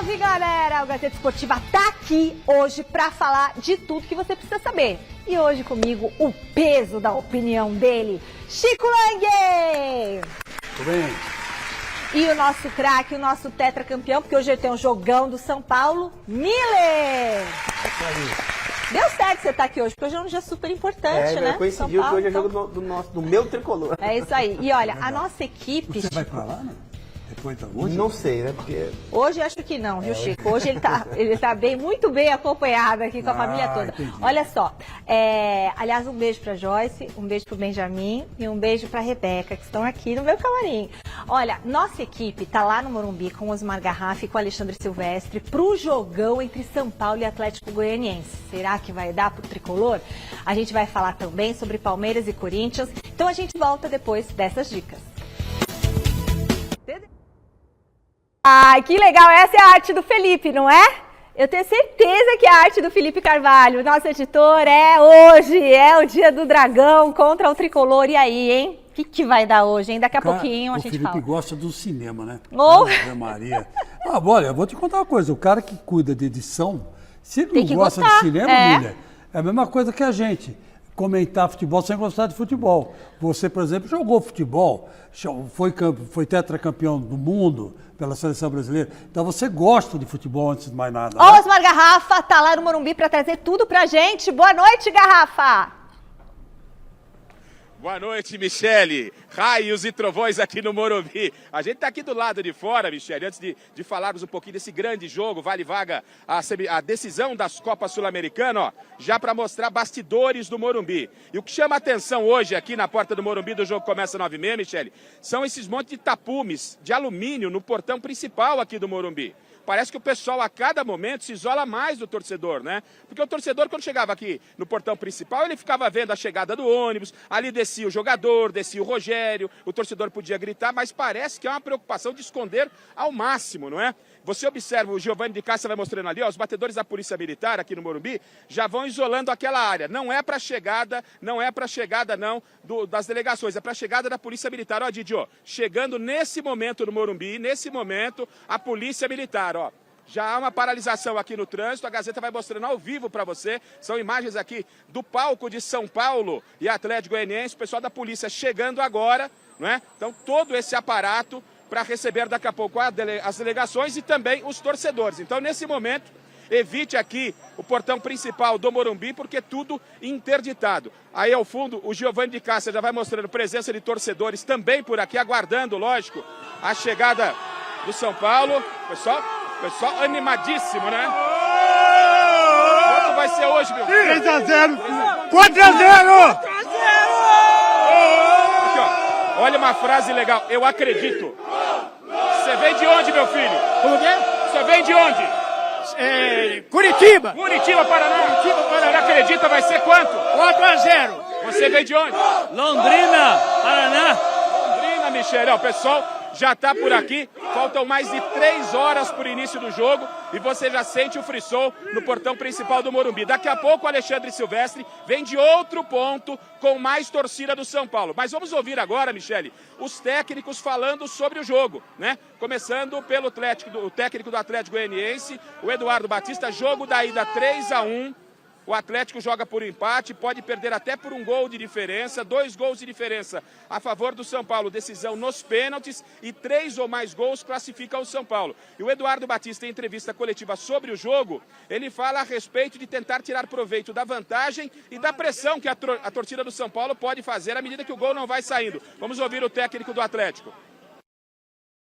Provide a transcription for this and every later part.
Salve, galera! O Gazeta Esportiva tá aqui hoje para falar de tudo que você precisa saber. E hoje comigo, o peso da opinião dele, Chico Lang! Tudo bem? E o nosso craque, o nosso tetracampeão, porque hoje ele tem um jogão do São Paulo, Miller! Deu certo você estar aqui hoje, porque hoje é um dia super importante, né? Coincidiu que hoje é jogo do meu tricolor. É isso aí. E olha, a nossa equipe... Você vai pra lá, né? Depois da hoje? Não sei, né? Porque... Hoje acho que não, viu, Chico? Hoje ele tá bem, muito bem acompanhado aqui com a família toda. Entendi. Olha só, aliás, um beijo pra Joyce, um beijo pro Benjamin e um beijo pra Rebeca, que estão aqui no meu camarim. Olha, nossa equipe tá lá no Morumbi com o Osmar Garrafa e com o Alexandre Silvestre pro jogão entre São Paulo e Atlético Goianiense. Será que vai dar pro tricolor? A gente vai falar também sobre Palmeiras e Corinthians. Então a gente volta depois dessas dicas. Ai, que legal! Essa é a arte do Felipe, não é? Eu tenho certeza que é a arte do Felipe Carvalho, nosso editor. Hoje, é o dia do Dragão contra o Tricolor. E aí, hein? O que vai dar hoje, hein? Daqui a pouquinho a gente fala. O Felipe gosta do cinema, né? Oh. Ave Maria. Olha, eu vou te contar uma coisa. O cara que cuida de edição, se ele não gosta de cinema, Miller, é a mesma coisa que a gente. Comentar futebol sem gostar de futebol. Você, por exemplo, jogou futebol, foi tetracampeão do mundo pela seleção brasileira. Então você gosta de futebol antes de mais nada. Né? Ó, Osmar Garrafa tá lá no Morumbi para trazer tudo pra gente. Boa noite, Garrafa! Boa noite, Michele. Raios e trovões aqui no Morumbi. A gente está aqui do lado de fora, Michele, antes de falarmos um pouquinho desse grande jogo, vale vaga a decisão das Copas Sul-Americanas, ó, já para mostrar bastidores do Morumbi. E o que chama a atenção hoje aqui na porta do Morumbi, do jogo começa às 9h30, Michele, são esses montes de tapumes de alumínio no portão principal aqui do Morumbi. Parece que o pessoal a cada momento se isola mais do torcedor, né? Porque o torcedor, quando chegava aqui no portão principal, ele ficava vendo a chegada do ônibus, ali descia o jogador, descia o Rogério, o torcedor podia gritar, mas parece que é uma preocupação de esconder ao máximo, não é? Você observa, o Giovanni de Cássia vai mostrando ali, ó, os batedores da Polícia Militar aqui no Morumbi já vão isolando aquela área. Não é para chegada, das delegações, é para chegada da Polícia Militar. Ó, Didi, ó, chegando nesse momento no Morumbi, nesse momento, a Polícia Militar, ó. Já há uma paralisação aqui no trânsito, a Gazeta vai mostrando ao vivo para você. São imagens aqui do palco de São Paulo e Atlético Goianiense, o pessoal da polícia chegando agora, não é? Então todo esse aparato para receber daqui a pouco as delegações e também os torcedores. Então, nesse momento, evite aqui o portão principal do Morumbi, porque tudo interditado. Aí ao fundo, o Giovanni de Cássia já vai mostrando presença de torcedores também por aqui, aguardando, lógico, a chegada do São Paulo. Pessoal animadíssimo, né? Quanto vai ser hoje, meu filho? 3-0! 4-0! Olha uma frase legal, eu acredito. Você vem de onde, meu filho? Como que é? Você vem de onde? Curitiba. Curitiba, Paraná. Você acredita, vai ser quanto? 4-0. Você vem de onde? Londrina, Paraná. Londrina, Michele. Ó, o pessoal já está por aqui. Faltam mais de 3 horas para o início do jogo e você já sente o frisson no portão principal do Morumbi. Daqui a pouco o Alexandre Silvestre vem de outro ponto com mais torcida do São Paulo. Mas vamos ouvir agora, Michele, os técnicos falando sobre o jogo, né? Começando pelo o técnico do Atlético Goianiense, o Eduardo Batista. Jogo da ida 3-1. O Atlético joga por empate, pode perder até por 1 gol de diferença, 2 gols de diferença a favor do São Paulo, decisão nos pênaltis e 3 ou mais gols classifica o São Paulo. E o Eduardo Batista, em entrevista coletiva sobre o jogo, ele fala a respeito de tentar tirar proveito da vantagem e da pressão que a torcida do São Paulo pode fazer à medida que o gol não vai saindo. Vamos ouvir o técnico do Atlético.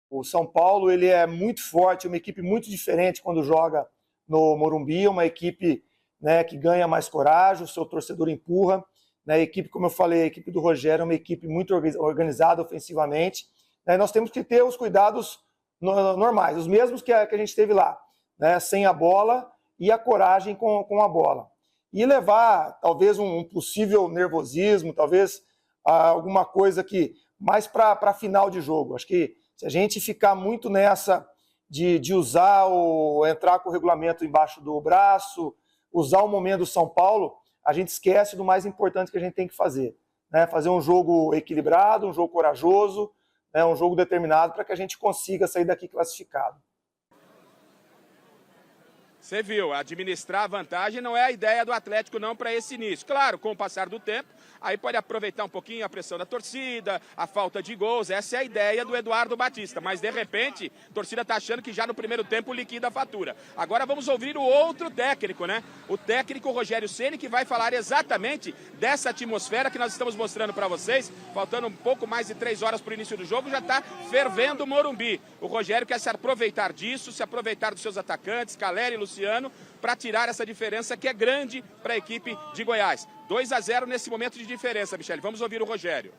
O São Paulo, ele é muito forte, uma equipe muito diferente quando joga no Morumbi, uma equipe, né, que ganha mais coragem, o seu torcedor empurra. Né, a equipe, como eu falei, a equipe do Rogério é uma equipe muito organizada ofensivamente. Né, nós temos que ter os cuidados normais, os mesmos que a gente teve lá, né, sem a bola e a coragem com a bola. E levar, talvez, um possível nervosismo, talvez alguma coisa que mais para final de jogo. Acho que se a gente ficar muito nessa de entrar com o regulamento embaixo do braço, usar o momento do São Paulo, a gente esquece do mais importante que a gente tem que fazer. Né? Fazer um jogo equilibrado, um jogo corajoso, né? Um jogo determinado para que a gente consiga sair daqui classificado. Você viu, administrar a vantagem não é a ideia do Atlético não para esse início. Claro, com o passar do tempo, aí pode aproveitar um pouquinho a pressão da torcida, a falta de gols, essa é a ideia do Eduardo Batista. Mas, de repente, a torcida está achando que já no primeiro tempo liquida a fatura. Agora vamos ouvir o outro técnico, né? O técnico Rogério Ceni, que vai falar exatamente dessa atmosfera que nós estamos mostrando para vocês. Faltando um pouco mais de 3 horas para o início do jogo, já está fervendo o Morumbi. O Rogério quer se aproveitar disso, se aproveitar dos seus atacantes, Caleri e Luciano, para tirar essa diferença que é grande para a equipe de Goiás. 2-0 nesse momento de diferença, Michele. Vamos ouvir o Rogério.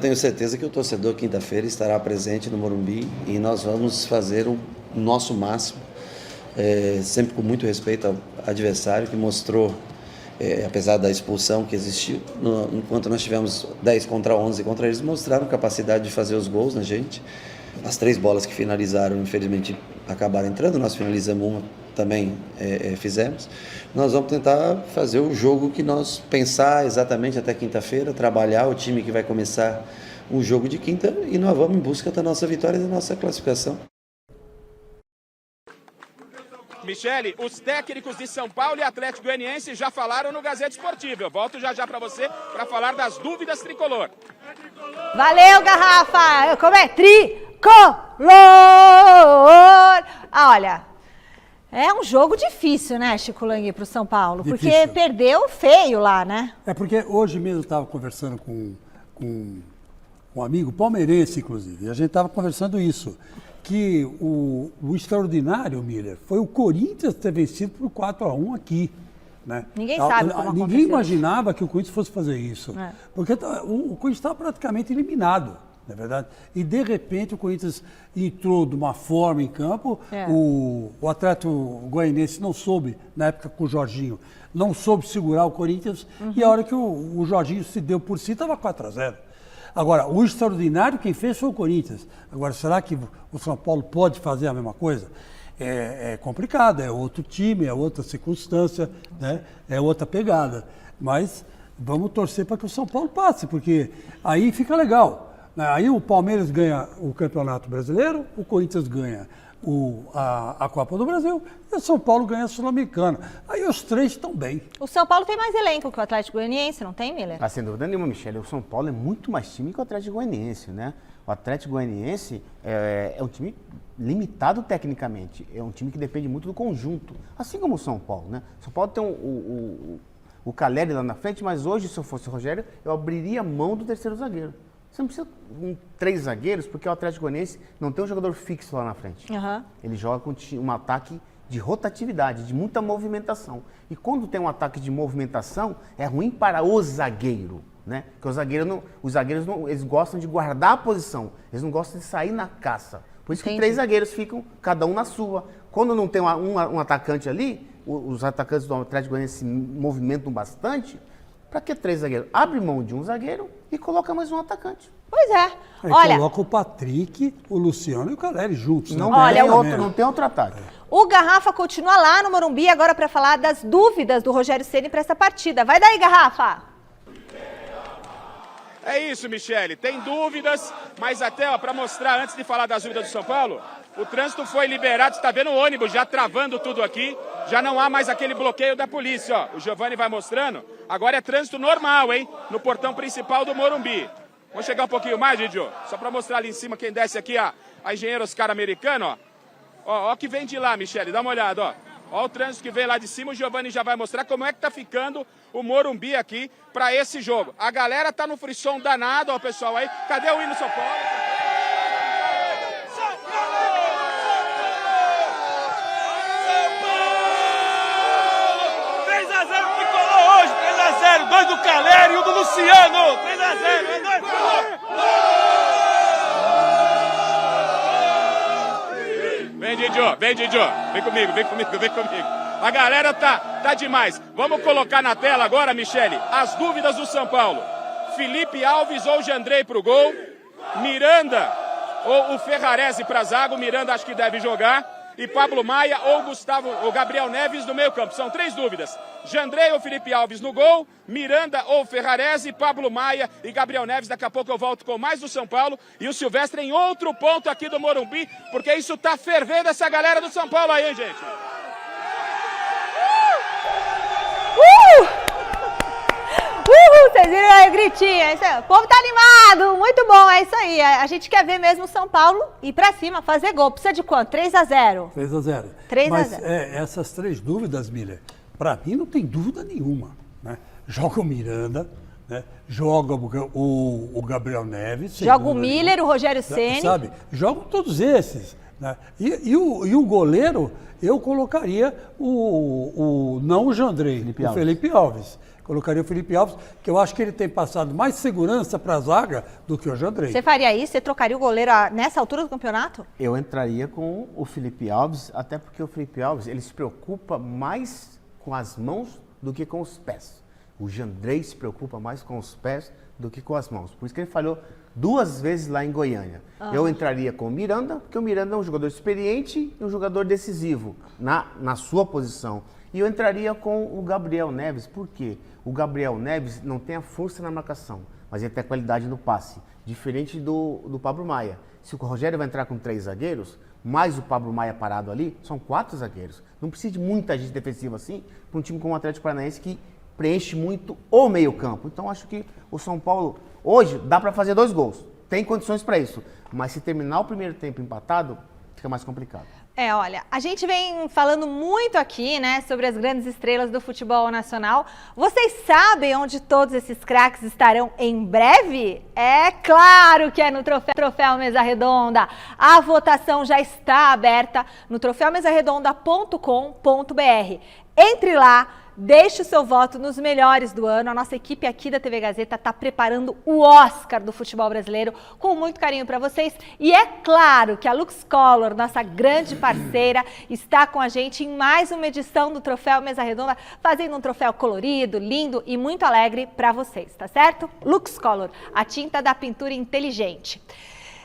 Tenho certeza que o torcedor quinta-feira estará presente no Morumbi e nós vamos fazer o nosso máximo, sempre com muito respeito ao adversário que mostrou, apesar da expulsão que existiu, enquanto nós tivemos 10 contra 11 contra eles, mostraram capacidade de fazer os gols na gente. As 3 bolas que finalizaram, infelizmente, acabaram entrando, nós finalizamos uma, também fizemos. Nós vamos tentar fazer o jogo que nós pensar exatamente até quinta-feira, trabalhar o time que vai começar o jogo de quinta e nós vamos em busca da nossa vitória e da nossa classificação. Michele, os técnicos de São Paulo e Atlético Goianiense já falaram no Gazeta Esportiva. Eu volto já para você para falar das dúvidas tricolor. Valeu, Garrafa! Como é? Tricolor! Olha, é um jogo difícil, né, Chico Lang, para o São Paulo? Difícil. Porque perdeu feio lá, né? É porque hoje mesmo eu estava conversando com um amigo palmeirense, inclusive, e a gente estava conversando isso, que o extraordinário, Miller, foi o Corinthians ter vencido por 4-1 aqui. Né? Ninguém sabe como Ninguém aconteceu. imaginava que o Corinthians fosse fazer isso. Porque o Corinthians estava praticamente eliminado, não é verdade? E, de repente, o Corinthians entrou de uma forma em campo, o Atlético Goianiense não soube, na época com o Jorginho, não soube segurar o Corinthians, e a hora que o Jorginho se deu por si, estava 4-0. Agora, o extraordinário quem fez foi o Corinthians. Agora, será que o São Paulo pode fazer a mesma coisa? É complicado, é outro time, é outra circunstância, né? É outra pegada. Mas vamos torcer para que o São Paulo passe, porque aí fica legal. Aí o Palmeiras ganha o Campeonato Brasileiro, o Corinthians ganha a Copa do Brasil e o São Paulo ganha a Sul-Americana. Aí os 3 estão bem. O São Paulo tem mais elenco que o Atlético Goianiense, não tem, Miller? Sem dúvida nenhuma, Michele. O São Paulo é muito mais time que o Atlético Goianiense, né? O Atlético Goianiense é um time limitado tecnicamente. É um time que depende muito do conjunto. Assim como o São Paulo, né? O São Paulo tem o Caleri lá na frente, mas hoje, se eu fosse o Rogério, eu abriria mão do terceiro zagueiro. Você não precisa de 3 zagueiros, porque o Atlético Goianiense não tem um jogador fixo lá na frente. Ele joga com um ataque de rotatividade, de muita movimentação. E quando tem um ataque de movimentação, é ruim para o zagueiro, né? Porque os zagueiros eles gostam de guardar a posição, eles não gostam de sair na caça. Por isso que 3 zagueiros ficam cada um na sua. Quando não tem um atacante ali, os atacantes do Atlético Goianiense se movimentam bastante. Para que 3 zagueiros? Abre mão de um zagueiro e coloca mais um atacante. Pois é. Aí Olha, coloca o Patrick, o Luciano e o Caleri juntos. Não, né? não tem outro ataque. o Garrafa continua lá no Morumbi agora para falar das dúvidas do Rogério Ceni para essa partida. Vai daí, Garrafa! É isso, Michele. Tem dúvidas, mas até para mostrar, antes de falar das dúvidas do São Paulo, o trânsito foi liberado, você está vendo o ônibus já travando tudo aqui, já não há mais aquele bloqueio da polícia, ó. O Giovanni vai mostrando, agora é trânsito normal, hein, no portão principal do Morumbi. Vamos chegar um pouquinho mais, Didio, só para mostrar ali em cima quem desce aqui, a Engenheiro Oscar Americano, ó. Ó que vem de lá, Michele, dá uma olhada, ó. Ó o trânsito que vem lá de cima, o Giovanni já vai mostrar como é que tá ficando o Morumbi aqui para esse jogo. A galera tá no frisson danado, ó, pessoal aí. Cadê o hino São Paulo? São Paulo! São Paulo! 3-0 tricolor hoje, 3-0, 2 do Caleri e 1 do Luciano. 3-0, é nóis! Vem, Didio, vem comigo. A galera tá demais. Vamos colocar na tela agora, Michele, as dúvidas do São Paulo. Felipe Alves ou Jandrei pro gol. Miranda ou o Ferrarese pra zaga. O Miranda acho que deve jogar. E Pablo Maia ou Gabriel Neves no meio campo. São 3 dúvidas. Jandrei ou Felipe Alves no gol, Miranda ou Ferrarese, Pablo Maia e Gabriel Neves. Daqui a pouco eu volto com mais do São Paulo e o Silvestre em outro ponto aqui do Morumbi, porque isso tá fervendo essa galera do São Paulo aí, hein, gente? Vocês viram aí o gritinho, é isso aí. O povo tá animado, muito bom, é isso aí. A gente quer ver mesmo o São Paulo ir pra cima, fazer gol. Precisa de quanto? 3-0. 3-0. 3-0. Mas essas 3 dúvidas, Miller, para mim não tem dúvida nenhuma. Né? Joga o Miranda, né? Joga o Gabriel Neves. Joga o Miller, nenhuma. O Rogério Ceni. Sabe? Jogam todos esses. Né? E o goleiro, eu colocaria não o Jandrei, o Felipe Alves. Colocaria o Felipe Alves, que eu acho que ele tem passado mais segurança para a zaga do que o Jandrei. Você faria isso? Você trocaria o goleiro nessa altura do campeonato? Eu entraria com o Felipe Alves, até porque o Felipe Alves ele se preocupa mais com as mãos do que com os pés. O Jandrei se preocupa mais com os pés do que com as mãos. Por isso que ele falhou 2 vezes lá em Goiânia. Eu entraria com o Miranda, porque o Miranda é um jogador experiente e um jogador decisivo na sua posição. E eu entraria com o Gabriel Neves, por quê? O Gabriel Neves não tem a força na marcação, mas ele tem a qualidade no passe, diferente do Pablo Maia. Se o Rogério vai entrar com 3 zagueiros, mais o Pablo Maia parado ali, são 4 zagueiros. Não precisa de muita gente defensiva assim para um time como o Atlético Paranaense que preenche muito o meio-campo. Então acho que o São Paulo hoje dá para fazer 2 gols, tem condições para isso, mas se terminar o primeiro tempo empatado, fica mais complicado. Olha, a gente vem falando muito aqui, né, sobre as grandes estrelas do futebol nacional. Vocês sabem onde todos esses craques estarão em breve? É claro que é no Troféu Mesa Redonda. A votação já está aberta no troféumesaredonda.com.br. Entre lá, deixe o seu voto nos melhores do ano. A nossa equipe aqui da TV Gazeta está preparando o Oscar do futebol brasileiro com muito carinho para vocês. E é claro que a Lux Color, nossa grande parceira, está com a gente em mais uma edição do Troféu Mesa Redonda, fazendo um troféu colorido, lindo e muito alegre para vocês, tá certo? Lux Color, a tinta da pintura inteligente.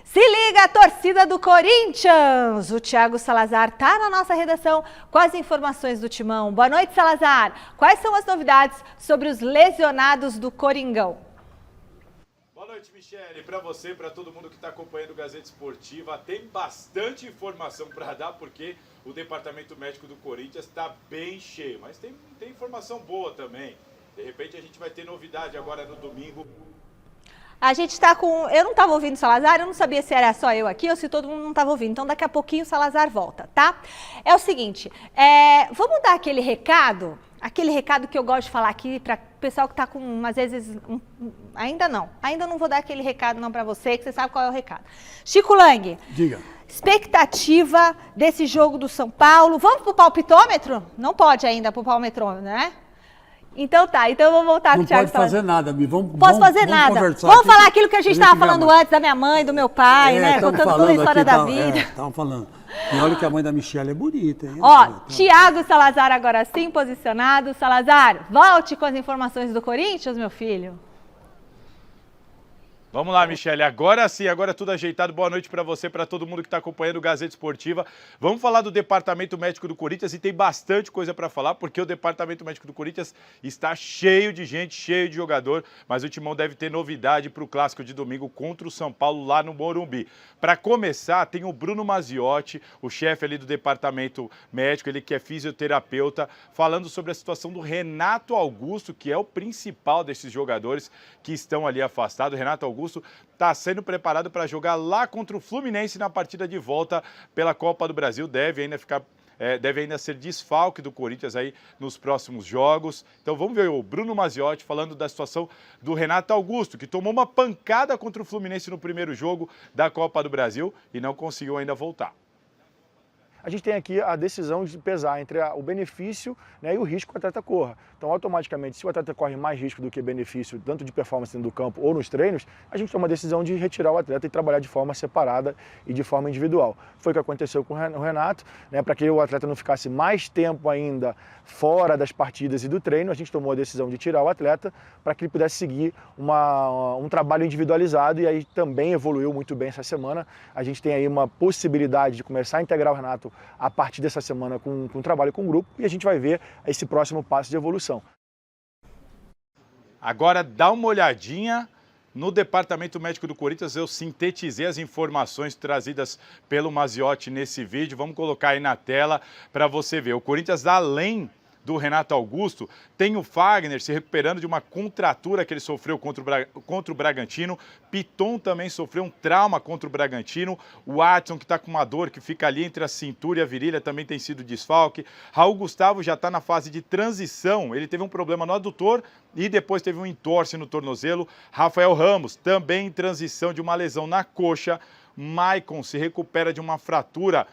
Se liga, a torcida do Corinthians! O Thiago Salazar está na nossa redação com as informações do Timão. Boa noite, Salazar. Quais são as novidades sobre os lesionados do Coringão? Boa noite, Michele. Para você, para todo mundo que está acompanhando o Gazeta Esportiva, tem bastante informação para dar, porque o departamento médico do Corinthians está bem cheio. Mas tem informação boa também. De repente a gente vai ter novidade agora no domingo. A gente está com... Eu não estava ouvindo o Salazar, eu não sabia se era só eu aqui ou se todo mundo não estava ouvindo. Então, daqui a pouquinho o Salazar volta, tá? É o seguinte, vamos dar aquele recado que eu gosto de falar aqui para o pessoal que está com, às vezes... Ainda não vou dar aquele recado não para você, que você sabe qual é o recado. Chico Lang. Diga. Expectativa desse jogo do São Paulo. Vamos pro palpitômetro? Não pode ainda pro palpitômetro, né? Então tá, então eu vou voltar com o Thiago. Não pode fazer nada, Mi. Posso fazer nada. Vamos falar aquilo que a gente estava falando antes da minha mãe, do meu pai, né? Contando toda a história da vida. Estavam falando. E olha que a mãe da Michelle é bonita, hein? Thiago Salazar agora sim posicionado. Salazar, volte com as informações do Corinthians, meu filho. Vamos lá, Michele, agora sim, agora tudo ajeitado. Boa noite para você, para todo mundo que está acompanhando o Gazeta Esportiva. Vamos falar do Departamento Médico do Corinthians e tem bastante coisa para falar, porque o Departamento Médico do Corinthians está cheio de gente, cheio de jogador, mas o Timão deve ter novidade para o Clássico de domingo contra o São Paulo lá no Morumbi. Para começar, tem o Bruno Maziotti, o chefe ali do Departamento Médico, ele que é fisioterapeuta, falando sobre a situação do Renato Augusto, que é o principal desses jogadores que estão ali afastados. Renato Augusto está sendo preparado para jogar lá contra o Fluminense na partida de volta pela Copa do Brasil. Deve ainda ser desfalque do Corinthians aí nos próximos jogos. Então vamos ver o Bruno Maziotti falando da situação do Renato Augusto, que tomou uma pancada contra o Fluminense no primeiro jogo da Copa do Brasil e não conseguiu ainda voltar. A gente tem aqui a decisão de pesar entre o benefício, né, e o risco que o atleta corra. Então, automaticamente, se o atleta corre mais risco do que benefício, tanto de performance dentro do campo ou nos treinos, a gente toma a decisão de retirar o atleta e trabalhar de forma separada e de forma individual. Foi o que aconteceu com o Renato, né, para que o atleta não ficasse mais tempo ainda fora das partidas e do treino, a gente tomou a decisão de tirar o atleta para que ele pudesse seguir um trabalho individualizado, e aí também evoluiu muito bem essa semana. A gente tem aí uma possibilidade de começar a integrar o Renato a partir dessa semana com um trabalho com o grupo, e a gente vai ver esse próximo passo de evolução. Agora dá uma olhadinha no Departamento Médico do Corinthians. Eu sintetizei as informações trazidas pelo Maziotti nesse vídeo. Vamos colocar aí na tela para você ver. O Corinthians, além do Renato Augusto. Tem o Fagner se recuperando de uma contratura que ele sofreu contra o Bragantino. Piton também sofreu um trauma contra o Bragantino. O Adson, que está com uma dor que fica ali entre a cintura e a virilha, também tem sido desfalque. Raul Gustavo já está na fase de transição. Ele teve um problema no adutor e depois teve um entorse no tornozelo. Rafael Ramos, também em transição de uma lesão na coxa. Maicon se recupera de uma fratura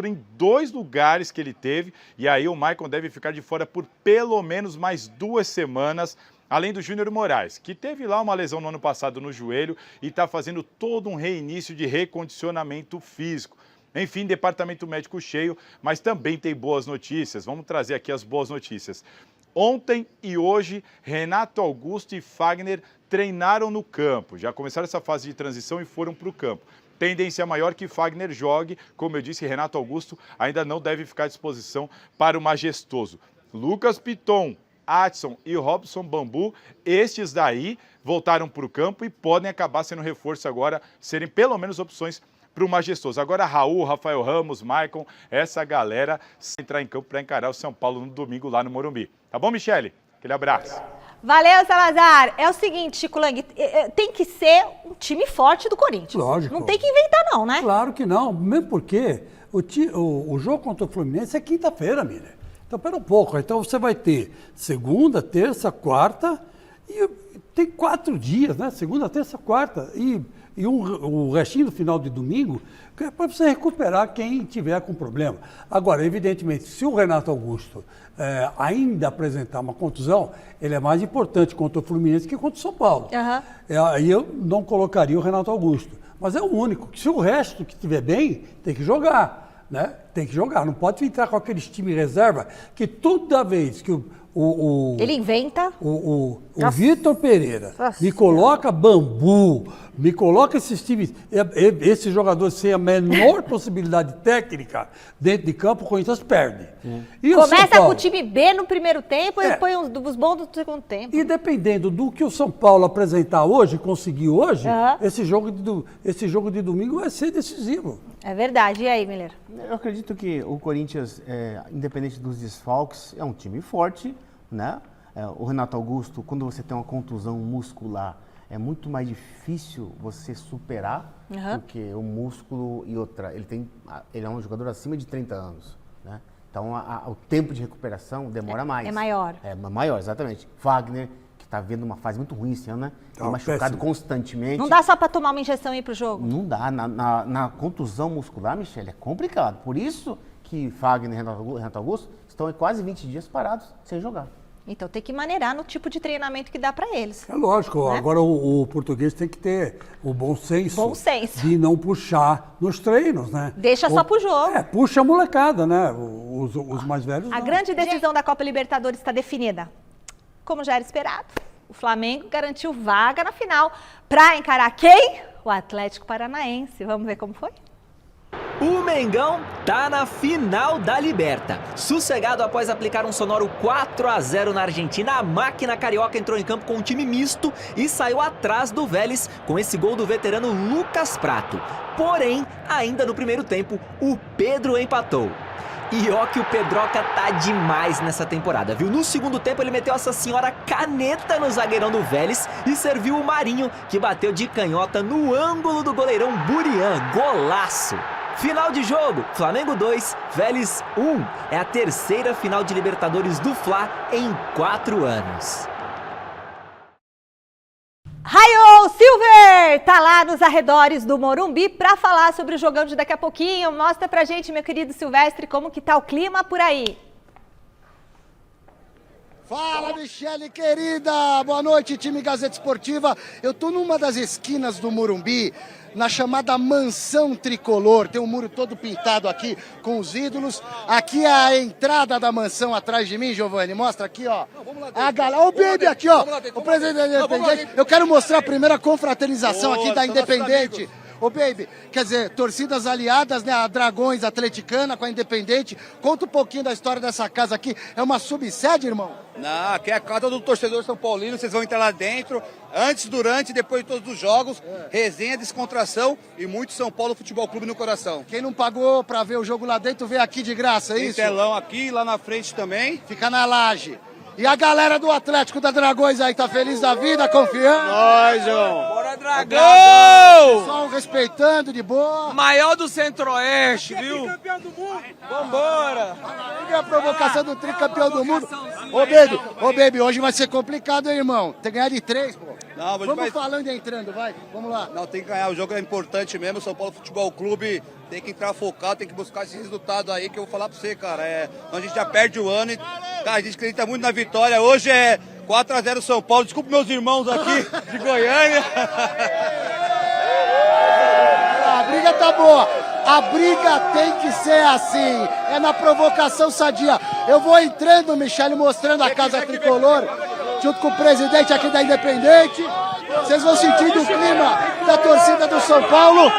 em 2 lugares que ele teve, e aí o Maicon deve ficar de fora por pelo menos mais 2 semanas, além do Júnior Moraes, que teve lá uma lesão no ano passado no joelho e está fazendo todo um reinício de recondicionamento físico. Enfim, departamento médico cheio, mas também tem boas notícias. Vamos trazer aqui as boas notícias. Ontem e hoje, Renato Augusto e Fagner treinaram no campo. Já começaram essa fase de transição e foram para o campo. Tendência maior que Fagner jogue. Como eu disse, Renato Augusto ainda não deve ficar à disposição para o majestoso. Lucas Piton, Adson e Robson Bambu, estes daí voltaram para o campo e podem acabar sendo reforço agora, serem pelo menos opções para o majestoso. Agora Raul, Rafael Ramos, Maicon, essa galera entrar em campo para encarar o São Paulo no domingo lá no Morumbi. Tá bom, Michele? Aquele abraço. Valeu, Salazar. É o seguinte, Chico Lang, tem que ser um time forte do Corinthians. Lógico. Não tem que inventar não, né? Claro que não, mesmo porque o jogo contra o Fluminense é quinta-feira, Miriam. Então, pera um pouco. Então, você vai ter segunda, terça, quarta e tem 4 dias, né? Segunda, terça, quarta e o restinho do final de domingo é para você recuperar quem tiver com problema. Agora, evidentemente, se o Renato Augusto ainda apresentar uma contusão, ele é mais importante contra o Fluminense que contra o São Paulo. Aí eu não colocaria o Renato Augusto. Mas é o único. Se o resto que estiver bem, tem que jogar. Né? Tem que jogar. Não pode entrar com aqueles time reserva que toda vez que ele inventa. O Vitor Pereira me coloca Bambu, me coloca esses times, esses jogadores sem a menor possibilidade técnica dentro de campo, o Corinthians perde. E começa com o time B no primeiro tempo e põe os bons do segundo tempo. E dependendo do que o São Paulo apresentar hoje, conseguir hoje, esse jogo de domingo vai ser decisivo. É verdade. E aí, Miller? Eu acredito que o Corinthians, independente dos desfalques, é um time forte, né? O Renato Augusto, quando você tem uma contusão muscular, é muito mais difícil você superar, porque o músculo e outra, ele é um jogador acima de 30 anos, né? Então o tempo de recuperação demora mais. É maior. É maior, exatamente. Wagner, que está vendo uma fase muito ruim esse ano, né? Tem machucado constantemente. Não dá só para tomar uma injeção e ir pro jogo? Não dá. Na contusão muscular, Michele, é complicado. Por isso que Fagner e Renato Augusto estão em quase 20 dias parados sem jogar. Então tem que maneirar no tipo de treinamento que dá para eles. É lógico, né? Agora o português tem que ter o bom senso de não puxar nos treinos, né? Deixa só pro jogo. Puxa a molecada, né? Os mais velhos A grande decisão da Copa Libertadores está definida. Como já era esperado, o Flamengo garantiu vaga na final para encarar quem? O Atlético Paranaense. Vamos ver como foi? O Mengão tá na final da Liberta. Sossegado após aplicar um sonoro 4-0 na Argentina, a máquina carioca entrou em campo com um time misto e saiu atrás do Vélez com esse gol do veterano Lucas Prato. Porém, ainda no primeiro tempo, o Pedro empatou. E ó que o Pedroca tá demais nessa temporada, viu? No segundo tempo ele meteu essa senhora caneta no zagueirão do Vélez e serviu o Marinho, que bateu de canhota no ângulo do goleirão Burian. Golaço! Final de jogo, Flamengo 2, Vélez 1. É a terceira final de Libertadores do Fla em 4 anos. Raio Silver tá lá nos arredores do Morumbi para falar sobre o jogão de daqui a pouquinho. Mostra pra gente, meu querido Silvestre, como que tá o clima por aí. Fala, Michele querida! Boa noite, time Gazeta Esportiva. Eu tô numa das esquinas do Morumbi, na chamada Mansão Tricolor. Tem um muro todo pintado aqui com os ídolos. Aqui é a entrada da mansão atrás de mim, Giovanni. Mostra aqui, ó. A galera, ó, o Baby aqui, ó. O presidente da Independente. Eu quero mostrar a primeira confraternização aqui da Independente. Ô, Baby, quer dizer, torcidas aliadas, né? A Dragões Atleticana com a Independente. Conta um pouquinho da história dessa casa aqui. É uma subsede, irmão? Não, aqui é a casa do torcedor São Paulino. Vocês vão entrar lá dentro, antes, durante e depois de todos os jogos. Resenha, descontração e muito São Paulo Futebol Clube no coração. Quem não pagou pra ver o jogo lá dentro, vê aqui de graça, é isso? Tem telão aqui, lá na frente também. Fica na laje. E a galera do Atlético da Dragões aí, tá feliz da vida, confiando? Nós, João. Bora, Dragão! Pessoal respeitando, de boa. Maior do Centro-Oeste, viu? Campeão do mundo. Vambora. E a provocação do tricampeão do mundo. Ô, Baby, hoje vai ser complicado, hein, irmão? Tem que ganhar de 3, pô. Não, vamos falando e entrando, vai. Vamos lá. Não, tem que ganhar. O jogo é importante mesmo. São Paulo Futebol Clube tem que entrar focado, tem que buscar esse resultado aí que eu vou falar pra você, cara. A gente já perde o ano e, cara, a gente acredita muito na vitória. Hoje é 4-0 São Paulo. Desculpa meus irmãos aqui de Goiânia. A briga tá boa. A briga tem que ser assim. É na provocação sadia. Eu vou entrando, Michele, mostrando a casa tricolor, junto com o presidente aqui da Independente. Vocês vão sentindo o clima da torcida do São Paulo.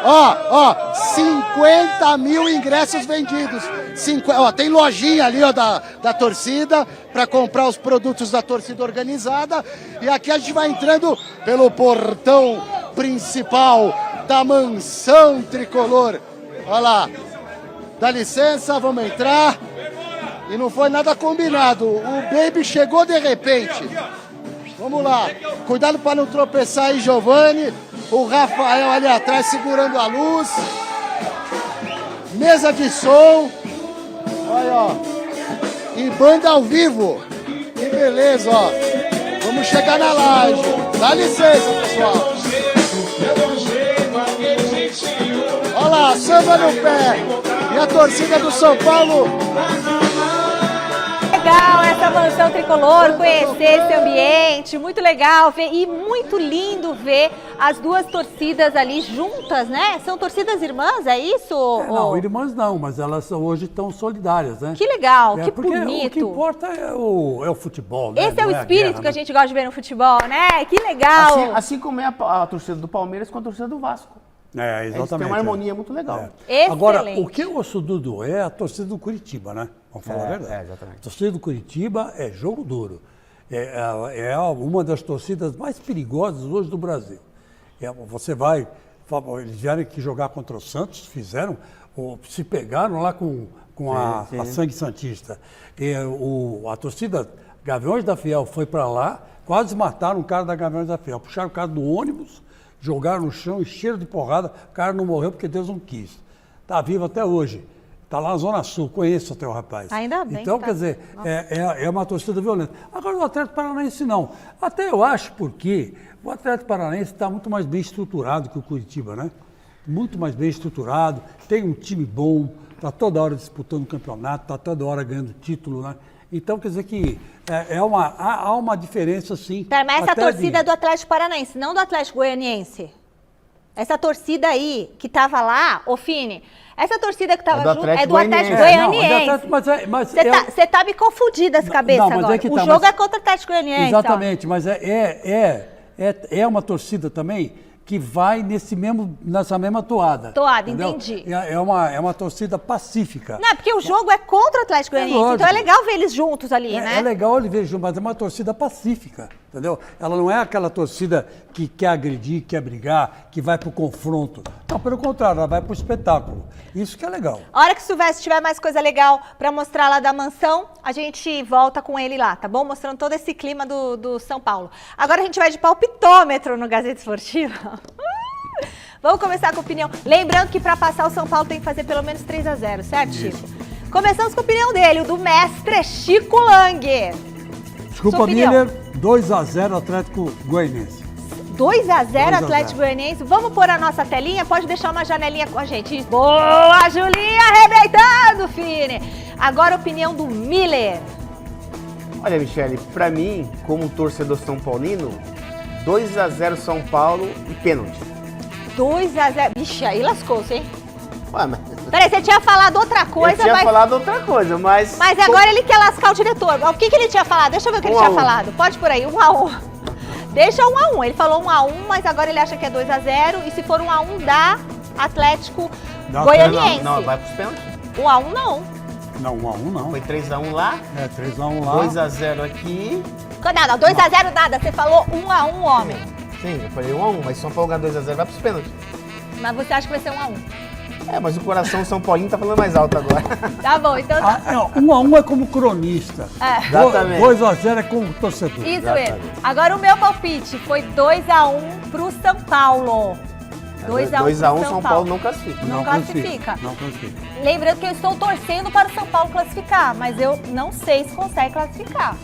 Ó, 50 mil ingressos vendidos. Tem lojinha ali, ó, da torcida, para comprar os produtos da torcida organizada. E aqui a gente vai entrando pelo portão principal da mansão tricolor. Olha lá. Dá licença, vamos entrar. E não foi nada combinado. O Baby chegou de repente. Vamos lá. Cuidado para não tropeçar aí, Giovanni. O Rafael ali atrás segurando a luz. Mesa de som. Olha, ó. E banda ao vivo. Que beleza, ó. Vamos chegar na laje. Dá licença, pessoal. Olha lá, samba no pé. E a torcida do São Paulo. Legal essa mansão tricolor, conhecer esse ambiente, muito legal ver e muito lindo ver as duas torcidas ali juntas, né? São torcidas irmãs, é isso? Não, irmãs não, mas elas hoje estão solidárias, né? Que legal, que bonito. O que importa é o futebol, né? Esse é o espírito que a gente gosta de ver no futebol, né? Que legal. Assim como é a torcida do Palmeiras com a torcida do Vasco. É, exatamente. Tem uma harmonia muito legal. Agora, o que eu ouço, Dudu, é a torcida do Curitiba, né? Vamos falar a verdade. Exatamente. A torcida do Curitiba é jogo duro. É uma das torcidas mais perigosas hoje do Brasil. Você vai... Eles vieram aqui jogar contra o Santos, se pegaram lá com a Sangue Santista. A torcida Gaviões da Fiel foi para lá, quase mataram um cara da Gaviões da Fiel. Puxaram o cara do ônibus, jogaram no chão, encheram de porrada, o cara não morreu porque Deus não quis. Está vivo até hoje. Está lá na Zona Sul, conheço até o rapaz. Ainda bem. Então, quer dizer, é uma torcida violenta. Agora, o Atlético Paranaense não. Até eu acho porque o Atlético Paranaense está muito mais bem estruturado que o Curitiba, né? Muito mais bem estruturado, tem um time bom, está toda hora disputando o campeonato, está toda hora ganhando título, né? Então, quer dizer que há uma diferença, sim. Mas essa torcida é do Atlético Paranaense, não do Atlético Goianiense. Essa torcida aí que estava lá, ô Fini, essa torcida que estava junto é do Atlético Goianiense. Você tá me confundindo essa cabeça agora. O jogo é contra o Atlético Goianiense. Exatamente, mas é uma torcida também que vai nessa mesma toada. Entendeu? Entendi. É uma torcida pacífica. Não, porque o jogo é contra o Atlético Goianiense, então é legal ver eles juntos ali, né? É legal ele ver juntos, mas é uma torcida pacífica, entendeu? Ela não é aquela torcida que quer agredir, quer brigar, que vai pro confronto. Não, pelo contrário, ela vai pro espetáculo. Isso que é legal. A hora que o Silvestre tiver mais coisa legal para mostrar lá da mansão, a gente volta com ele lá, tá bom? Mostrando todo esse clima do São Paulo. Agora a gente vai de palpitômetro no Gazeta Esportiva. Vamos começar com a opinião. Lembrando que para passar o São Paulo tem que fazer pelo menos 3-0, certo, Chico? Começamos com a opinião dele, o do mestre Chico Lang. Desculpa, Miller, 2-0 Atlético Goianiense. 2-0 Atlético Goianiense. Vamos pôr a nossa telinha? Pode deixar uma janelinha com a gente. Boa, Julinha, arrebentando, Fini. Agora a opinião do Miller. Olha, Michele, pra mim, como torcedor são paulino, 2-0 São Paulo e pênalti. 2-0. Vixe, aí lascou-se, hein? Ué, mas... Peraí, você tinha falado outra coisa, Eu tinha falado outra coisa, mas... Mas agora ele quer lascar o diretor. O que ele tinha falado? Deixa eu ver o que ele tinha falado. Pode por aí, 1-1. Deixa 1-1. Ele falou 1-1, mas agora ele acha que é 2-0. E se for 1-1, dá Atlético Goianiense. Não, vai pros pênaltis. 1-1 não. Não, 1-1 não. Foi 3-1 lá. 3-1 lá. 2-0 aqui. Nada, 2-0 nada. Você falou 1-1, homem. Sim, eu falei 1-1, mas se São Paulo ganhar 2-0, vai pros pênaltis. Mas você acha que vai ser 1-1? Mas o coração São Paulino tá falando mais alto agora. Tá bom, então... 1-1 é como cronista. Exatamente. 2-0 é como torcedor. Isso mesmo. Agora o meu palpite foi 2-1 pro São Paulo. 2-1 São Paulo não classifica. Não classifica. Não classifica. Lembrando que eu estou torcendo para o São Paulo classificar, mas eu não sei se consegue classificar.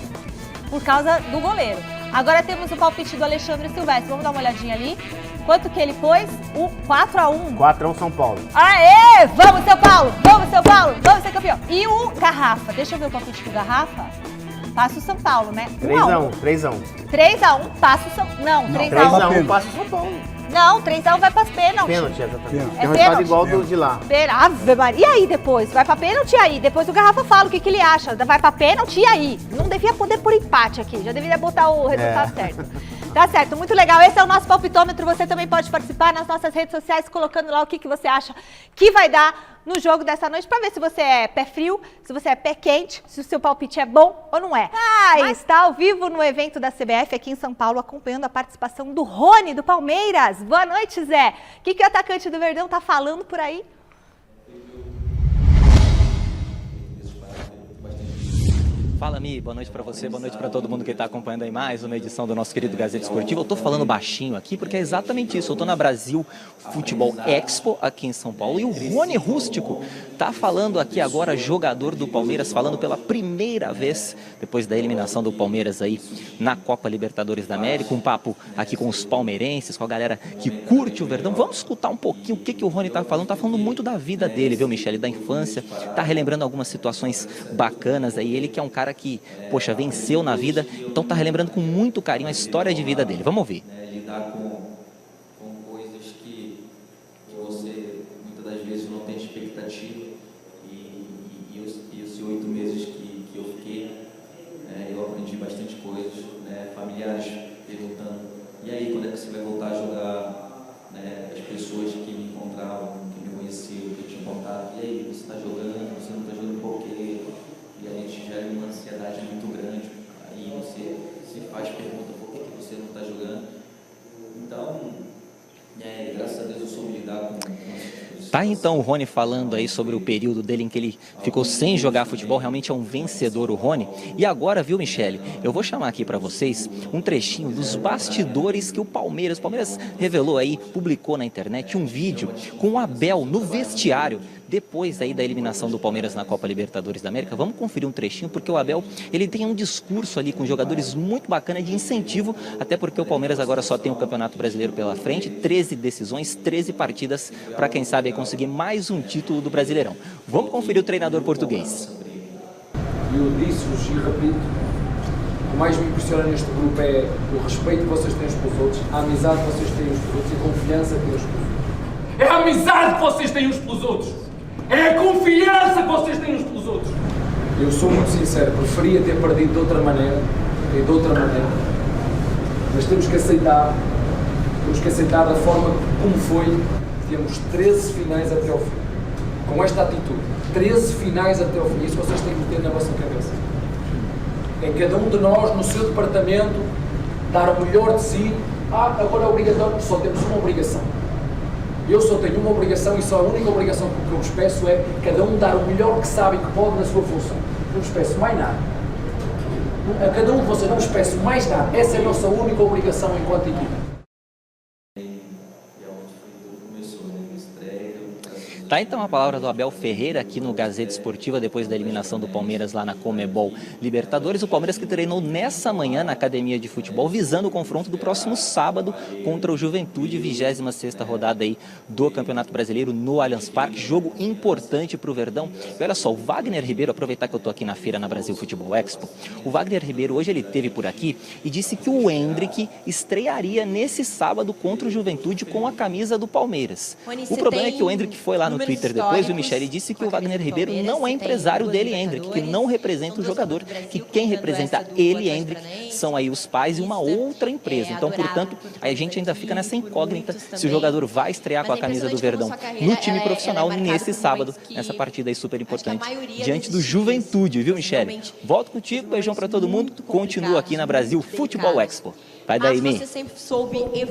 Por causa do goleiro. Agora temos o palpite do Alexandre Silvestre. Vamos dar uma olhadinha ali. Quanto que ele pôs? O 4-1. 4-1 São Paulo. Aê! Vamos, São Paulo! Vamos, São Paulo! Vamos ser campeão! E o Garrafa? Deixa eu ver o palpite do Garrafa. Passa o São Paulo, né? 3-1. 3-1, passa o São Paulo. Não, 3-1. Passa o São Paulo. Não, 3-1 vai para as pênaltis. Pênalti, exatamente. É Tem um resultado igual do de lá. Ave Maria. E aí depois? Vai para pênalti e aí? Depois o Garrafa fala o que ele acha. Vai para pênalti e aí? Não devia poder por empate aqui. Já deveria botar o resultado certo. Tá certo, muito legal. Esse é o nosso palpitômetro. Você também pode participar nas nossas redes sociais, colocando lá o que você acha que vai dar no jogo dessa noite, para ver se você é pé frio, se você é pé quente, se o seu palpite é bom ou não é. Está ao vivo no evento da CBF aqui em São Paulo, acompanhando a participação do Rony, do Palmeiras. Boa noite, Zé. O que o atacante do Verdão tá falando por aí? Fala, Mi, boa noite pra você, boa noite pra todo mundo que tá acompanhando aí mais uma edição do nosso querido Gazeta Esportiva. Eu tô falando baixinho aqui porque é exatamente isso. Eu tô na Brasil Futebol Expo aqui em São Paulo e o Rony Rústico tá falando aqui agora, jogador do Palmeiras, falando pela primeira vez depois da eliminação do Palmeiras aí na Copa Libertadores da América. Um papo aqui com os palmeirenses, com a galera que curte o Verdão. Vamos escutar um pouquinho o que o Rony tá falando. Tá falando muito da vida dele, viu, Michele? Da infância, tá relembrando algumas situações bacanas aí. Ele que é um cara que, poxa, venceu na vida, então tá relembrando com muito carinho a história de vida dele. Vamos ouvir. Lidar com coisas que você muitas das vezes não tem expectativa e esses 8 meses que eu fiquei, eu aprendi bastante coisas, familiares perguntando, e aí, quando é que você vai voltar a jogar? As pessoas que me encontravam, que me conheciam, que tinham contato, e aí, você está jogando, você não está jogando por quê? E a gente gera uma ansiedade muito grande, aí você se faz pergunta, por que você não está jogando? Então, graças a Deus eu soube lidar com Tá então o Rony falando aí sobre o período dele em que ele ficou sem jogar futebol. Realmente é um vencedor o Rony. E agora, viu, Michele, eu vou chamar aqui para vocês um trechinho dos bastidores que o Palmeiras revelou aí, publicou na internet um vídeo com o Abel no vestiário depois aí da eliminação do Palmeiras na Copa Libertadores da América. Vamos conferir um trechinho, porque o Abel, ele tem um discurso ali com jogadores muito bacana de incentivo, até porque o Palmeiras agora só tem o Campeonato Brasileiro pela frente, 13 decisões, 13 partidas, para quem sabe conseguir mais um título do Brasileirão. Vamos conferir o treinador português. Eu disse-vos e repito, o que mais me impressiona neste grupo é o respeito que vocês têm uns pelos outros, a amizade que vocês têm uns pelos outros e a confiança que têm uns pelos outros. É a amizade que vocês têm uns pelos outros! É a confiança que vocês têm uns pelos outros! Eu sou muito sincero, preferia ter perdido de outra maneira, mas temos que aceitar da forma como foi. Temos 13 finais até ao fim. Com esta atitude, 13 finais até ao fim. Isso vocês têm que meter na vossa cabeça. É cada um de nós, no seu departamento, dar o melhor de si. Agora é obrigatório, só temos uma obrigação. Eu só tenho uma obrigação e só a única obrigação que eu vos peço é cada um dar o melhor que sabe e que pode na sua função. Não vos peço mais nada. A cada um de vocês não vos peço mais nada. Essa é a nossa única obrigação enquanto equipa. Tá então a palavra do Abel Ferreira aqui no Gazeta Esportiva depois da eliminação do Palmeiras lá na Conmebol Libertadores. O Palmeiras que treinou nessa manhã na academia de futebol visando o confronto do próximo sábado contra o Juventude, 26ª rodada aí do Campeonato Brasileiro no Allianz Parque. Jogo importante para o Verdão. E olha só, o Wagner Ribeiro, aproveitar que eu tô aqui na feira na Brasil Futebol Expo, o Wagner Ribeiro hoje ele esteve por aqui e disse que o Endrick estrearia nesse sábado contra o Juventude com a camisa do Palmeiras. O problema é que o Endrick foi lá no no Twitter depois, o Michele disse que o Wagner Ribeiro não é empresário dele, Endrick, que não representa o jogador, que quem representa ele, Endrick, são aí os pais e uma outra empresa. Então, portanto, a gente ainda fica nessa incógnita se o jogador vai estrear com a camisa do Verdão no time profissional nesse sábado, nessa partida aí super importante, diante do Juventude, viu, Michele? Volto contigo, beijão pra todo mundo, continua aqui na Brasil Futebol Expo. Vai daí, Mi.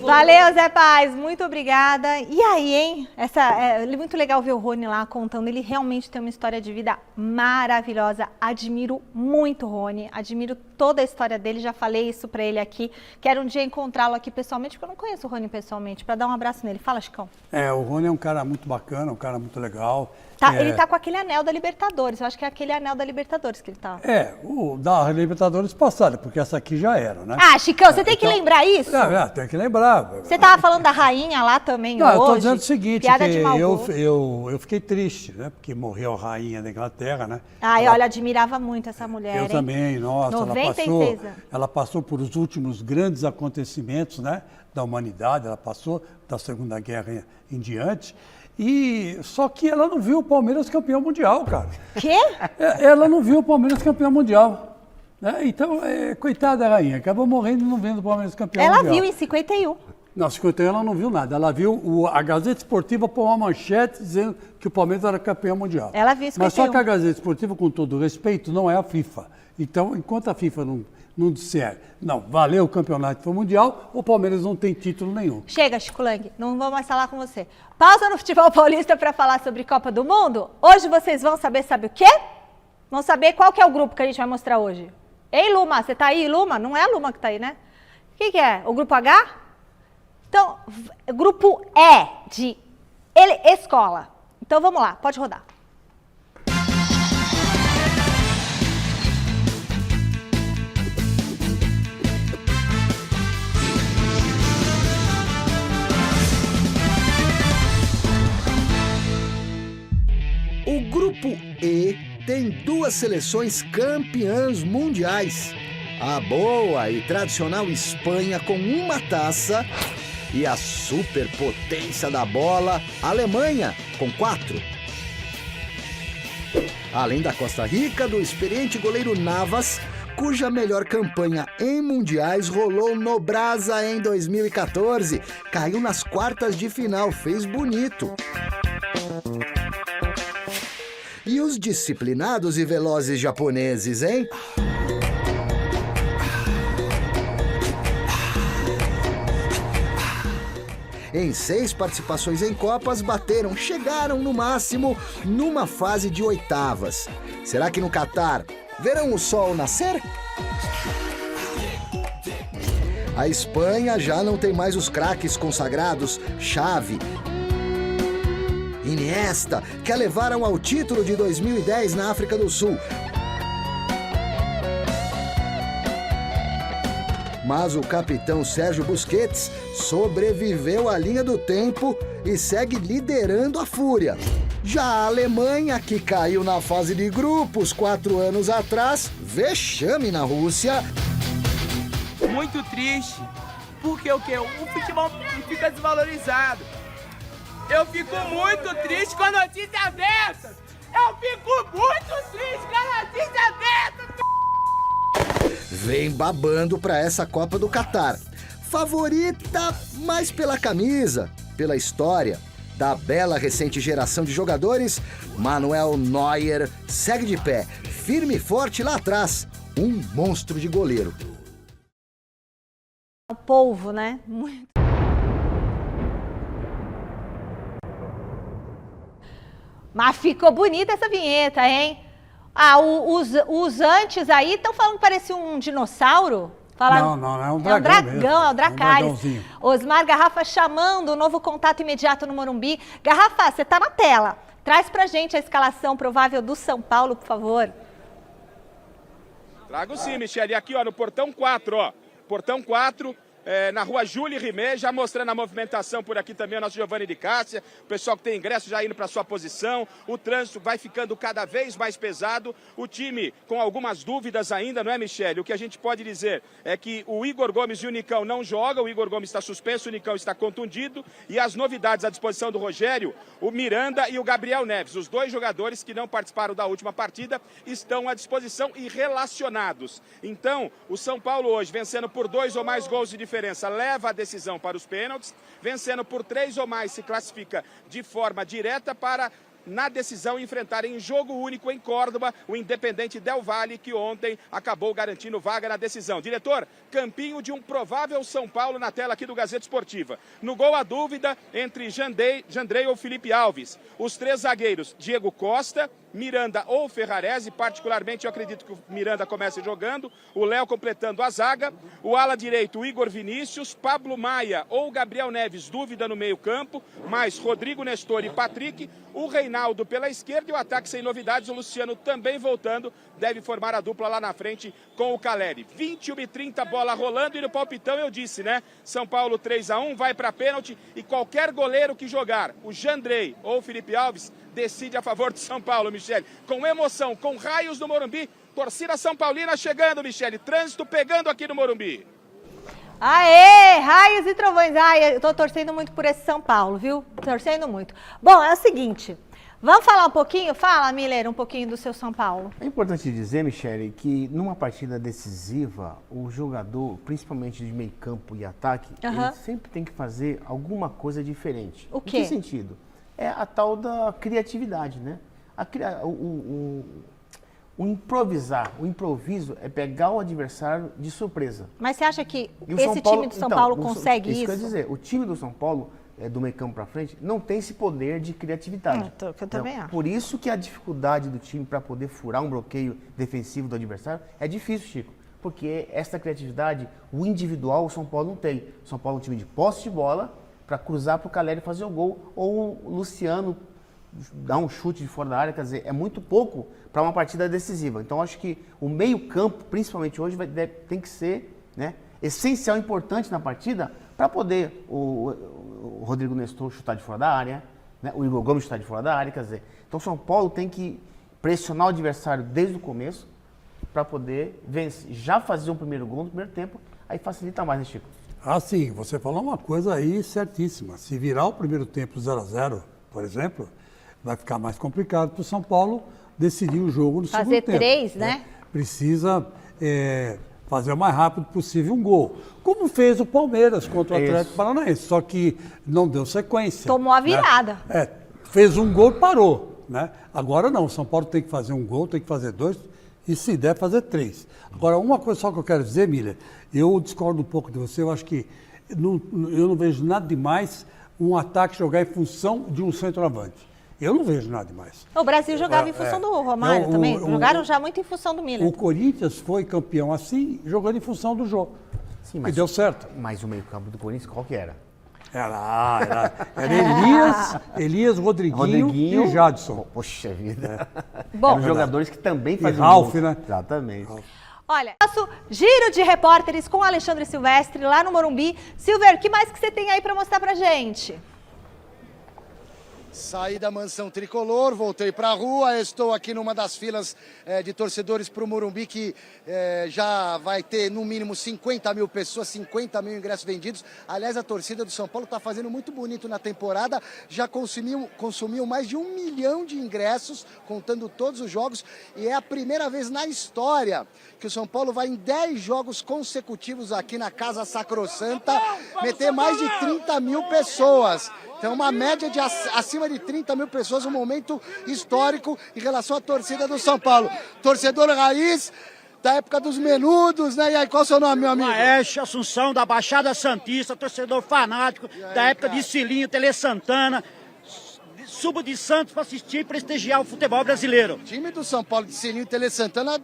Valeu, Zé Paz, muito obrigada. E aí, hein? É muito legal ver o Rony lá contando. Ele realmente tem uma história de vida maravilhosa. Admiro muito o Rony, admiro toda a história dele. Já falei isso pra ele aqui. Quero um dia encontrá-lo aqui pessoalmente, porque eu não conheço o Rony pessoalmente, pra dar um abraço nele. Fala, Chicão. O Rony é um cara muito bacana, um cara muito legal. Ele tá com aquele anel da Libertadores. Eu acho que é aquele anel da Libertadores que ele tá. O da Libertadores passada, porque essa aqui já era, né? Ah, Chicão, você tem que lembrar isso? Tem que lembrar. Você tava falando da rainha lá também hoje. Eu tô dizendo o seguinte, piada que de mau gosto. eu fiquei triste, né? Porque morreu a rainha da Inglaterra, né? Olha, admirava muito essa mulher, Eu também, nossa, 96 ela passou por os últimos grandes acontecimentos, né? Da humanidade, ela passou da Segunda Guerra em diante. Só que ela não viu o Palmeiras campeão mundial, cara. Quê? Ela não viu o Palmeiras campeão mundial. Né? Então, coitada da rainha, acabou morrendo não vendo o Palmeiras campeão mundial. Ela viu em 51. Não, 51 ela não viu nada. Ela viu a Gazeta Esportiva pôr uma manchete dizendo que o Palmeiras era campeão mundial. Ela viu 51. Mas só que a Gazeta Esportiva, com todo o respeito, não é a FIFA. Então, enquanto a FIFA não disser, não, valeu o campeonato mundial, o Palmeiras não tem título nenhum. Chega, Chico Lang, não vou mais falar com você. Pausa no Futebol Paulista para falar sobre Copa do Mundo. Hoje vocês vão saber, sabe o quê? Vão saber qual que é o grupo que a gente vai mostrar hoje. Ei, Luma, você tá aí, Luma? Não é a Luma que tá aí, né? O que é? O grupo H? Então, grupo E de escola. Então vamos lá, pode rodar. O grupo E tem duas seleções campeãs mundiais. A boa e tradicional Espanha com uma taça e a superpotência da bola, Alemanha, com 4. Além da Costa Rica, do experiente goleiro Navas, cuja melhor campanha em mundiais rolou no Brasa em 2014. Caiu nas quartas de final, fez bonito. E os disciplinados e velozes japoneses, hein? Em 6 participações em Copas, chegaram no máximo numa fase de oitavas. Será que no Catar verão o sol nascer? A Espanha já não tem mais os craques consagrados Xavi, Iniesta, que a levaram ao título de 2010 na África do Sul. Mas o capitão Sérgio Busquets sobreviveu à linha do tempo e segue liderando a fúria. Já a Alemanha, que caiu na fase de grupos 4 anos atrás, vexame na Rússia. Muito triste, porque o futebol fica desvalorizado. Eu fico muito triste com a notícia dessa! Eu fico muito triste com a notícia dessa! Vem babando para essa Copa do Catar. Favorita, mais pela camisa, pela história da bela recente geração de jogadores, Manuel Neuer segue de pé, firme e forte lá atrás, um monstro de goleiro. O polvo, né? Muito. Mas ficou bonita essa vinheta, hein? Os antes aí estão falando que parecia um dinossauro. Falaram... Não, é um dragão. É um dragão, é o Dracarys. Osmar Garrafa chamando o novo contato imediato no Morumbi. Garrafa, você tá na tela. Traz pra gente a escalação provável do São Paulo, por favor. Trago sim, Michele. Aqui, ó, no portão 4, ó. Portão 4, na rua Júlio Rimé, já mostrando a movimentação por aqui também, o nosso Giovanni de Cássia, o pessoal que tem ingresso já indo para sua posição, o trânsito vai ficando cada vez mais pesado, o time com algumas dúvidas ainda, não é, Michele? O que a gente pode dizer é que o Igor Gomes e o Nicão não jogam, o Igor Gomes está suspenso, o Nicão está contundido, e as novidades à disposição do Rogério, o Miranda e o Gabriel Neves, os dois jogadores que não participaram da última partida, estão à disposição e relacionados. Então, o São Paulo hoje, vencendo por 2 ou mais gols de diferença, leva a decisão para os pênaltis, vencendo por 3 ou mais se classifica de forma direta para, na decisão, enfrentar em jogo único em Córdoba o Independente Del Valle, que ontem acabou garantindo vaga na decisão. Diretor, campinho de um provável São Paulo na tela aqui do Gazeta Esportiva. No gol, a dúvida entre Jandrei ou Felipe Alves. Os 3 zagueiros, Diego Costa, Miranda ou Ferrarese, particularmente eu acredito que o Miranda comece jogando, o Léo completando a zaga, o ala direito, o Igor Vinícius, Pablo Maia ou Gabriel Neves, dúvida no meio campo, mais Rodrigo Nestor e Patrick, o Reinaldo pela esquerda e o ataque sem novidades, o Luciano também voltando, deve formar a dupla lá na frente com o Caleri. 21h30, bola rolando e no palpitão eu disse, né? São Paulo 3-1, vai para pênalti e qualquer goleiro que jogar, o Jandrei ou o Felipe Alves, decide a favor de São Paulo, Michele. Com emoção, com raios no Morumbi, torcida São Paulina chegando, Michele. Trânsito pegando aqui no Morumbi. Aê, raios e trovões. Ai, eu tô torcendo muito por esse São Paulo, viu? Torcendo muito. Bom, é o seguinte, vamos falar um pouquinho? Fala, Miller, um pouquinho do seu São Paulo. É importante dizer, Michele, que numa partida decisiva, o jogador, principalmente de meio campo e ataque, ele sempre tem que fazer alguma coisa diferente. O quê? Em que sentido? É a tal da criatividade, né? O improvisar, o improviso é pegar o adversário de surpresa. Mas você acha que esse time do São Paulo consegue isso? Isso quer dizer, o time do São Paulo, do meio campo para frente, não tem esse poder de criatividade. Eu também acho. Por isso que a dificuldade do time para poder furar um bloqueio defensivo do adversário é difícil, Chico. Porque essa criatividade, o individual, o São Paulo não tem. O São Paulo é um time de posse de bola, para cruzar para o Caleri fazer o gol, ou o Luciano dar um chute de fora da área, quer dizer, é muito pouco para uma partida decisiva. Então, acho que o meio-campo, principalmente hoje, tem que ser, né, essencial, importante na partida, para poder o Rodrigo Nestor chutar de fora da área, né, o Igor Gomes chutar de fora da área, quer dizer. Então, o São Paulo tem que pressionar o adversário desde o começo, para poder vencer, já fazer o primeiro gol no primeiro tempo, aí facilita mais, né, Chico? Ah, sim, você falou uma coisa aí certíssima. Se virar o primeiro tempo 0-0, por exemplo, vai ficar mais complicado para o São Paulo decidir o jogo no segundo tempo. Fazer 3, né? Precisa fazer o mais rápido possível um gol. Como fez o Palmeiras contra o Atlético Paranaense, só que não deu sequência. Tomou a virada. Né? Fez um gol e parou. Né? Agora não, o São Paulo tem que fazer um gol, tem que fazer 2 e se der fazer 3. Agora, uma coisa só que eu quero dizer, Miller, eu discordo um pouco de você, eu acho que eu não vejo nada demais um ataque jogar em função de um centroavante. Eu não vejo nada demais. O Brasil jogava em função do Romário também, jogaram já muito em função do Miller. O Corinthians foi campeão assim, jogando em função do jogo. Sim, mas, e deu certo. Mas o meio-campo do Corinthians, qual que era? Era Elias, Rodriguinho e Jadson. Poxa vida. Bom, eram jogadores que também faziam Ralf, né? Exatamente. Olha, nosso giro de repórteres com Alexandre Silvestre lá no Morumbi. Silver, o que mais que você tem aí para mostrar pra gente? Saí da mansão tricolor, voltei para a rua, estou aqui numa das filas de torcedores para o Morumbi, que já vai ter no mínimo 50 mil pessoas, 50 mil ingressos vendidos. Aliás, a torcida do São Paulo está fazendo muito bonito na temporada, já consumiu mais de 1 milhão de ingressos, contando todos os jogos, e é a primeira vez na história que o São Paulo vai em 10 jogos consecutivos aqui na Casa Sacrossanta, meter mais de 30 mil pessoas. Então, uma média de acima de 30 mil pessoas, um momento histórico em relação à torcida do São Paulo. Torcedor raiz da época dos menudos, né? E aí, qual é o seu nome, meu amigo? Maestro Assunção, da Baixada Santista, torcedor fanático, aí, da época de Cilinho, Tele Santana. Subo de Santos para assistir e prestigiar o futebol brasileiro. O time do São Paulo de Cilinho e Tele Santana...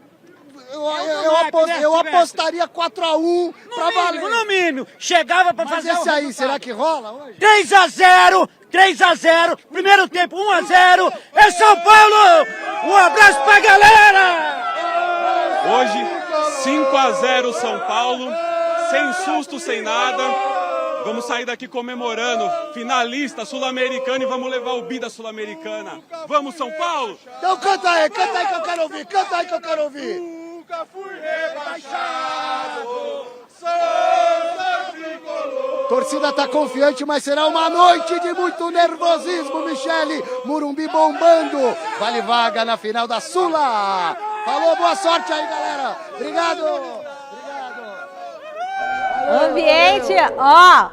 Eu apostaria 4-1 pra valer. No mínimo, chegava pra fazer esse aí, será que rola hoje? 3-0, primeiro tempo 1-0, é São Paulo! Um abraço pra galera! Hoje, 5-0 São Paulo, sem susto, sem nada. Vamos sair daqui comemorando, finalista sul-americana, e vamos levar o bi da Sul-Americana. Vamos, São Paulo! Então canta aí que eu quero ouvir, canta aí que eu quero ouvir. Nunca fui rebaixado, Torcida tá confiante, mas será uma noite de muito nervosismo, Michele. Morumbi bombando, vale vaga na final da Sula. Falou, boa sorte aí, galera. Obrigado.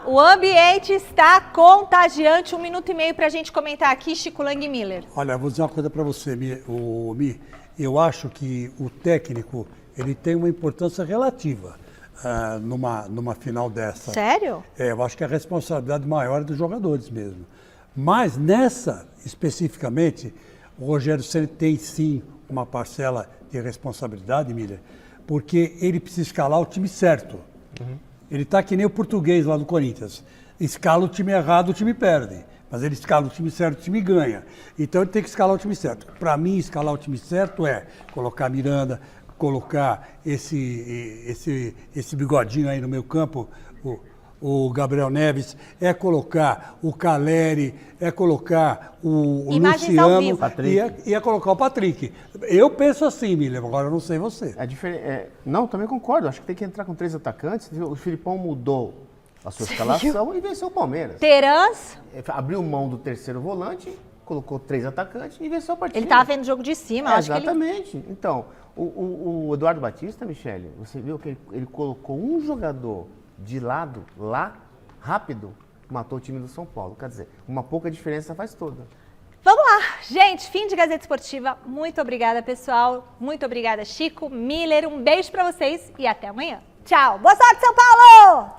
O ambiente está contagiante. 1 minuto e meio pra gente comentar aqui, Chico Lang e Miller. Olha, eu vou dizer uma coisa para você, Mi. Eu acho que o técnico, ele tem uma importância relativa numa final dessa. Sério? Eu acho que a responsabilidade maior é dos jogadores mesmo. Mas nessa, especificamente, o Rogério Ceni tem sim uma parcela de responsabilidade, Miller, porque ele precisa escalar o time certo. Ele está que nem o português lá do Corinthians. Escala o time errado, o time perde. Mas ele escala o time certo, o time ganha. Então ele tem que escalar o time certo. Para mim, escalar o time certo é colocar Miranda, colocar esse bigodinho aí no meio campo, o Gabriel Neves, é colocar o Caleri, é colocar o Luciano e é colocar o Patrick. Eu penso assim, Miller, agora eu não sei você. Não, também concordo. Acho que tem que entrar com 3 atacantes. O Filipão mudou a sua escalação e venceu o Palmeiras. Terans abriu mão do terceiro volante, colocou 3 atacantes e venceu a partida. Ele estava vendo o jogo de cima, acho exatamente. Que ele... Então, o Eduardo Batista, Michele, você viu que ele colocou um jogador de lado lá, rápido, matou o time do São Paulo. Quer dizer, uma pouca diferença faz toda. Vamos lá, gente, fim de Gazeta Esportiva. Muito obrigada, pessoal. Muito obrigada, Chico, Miller. Um beijo pra vocês e até amanhã. Tchau. Boa sorte, São Paulo!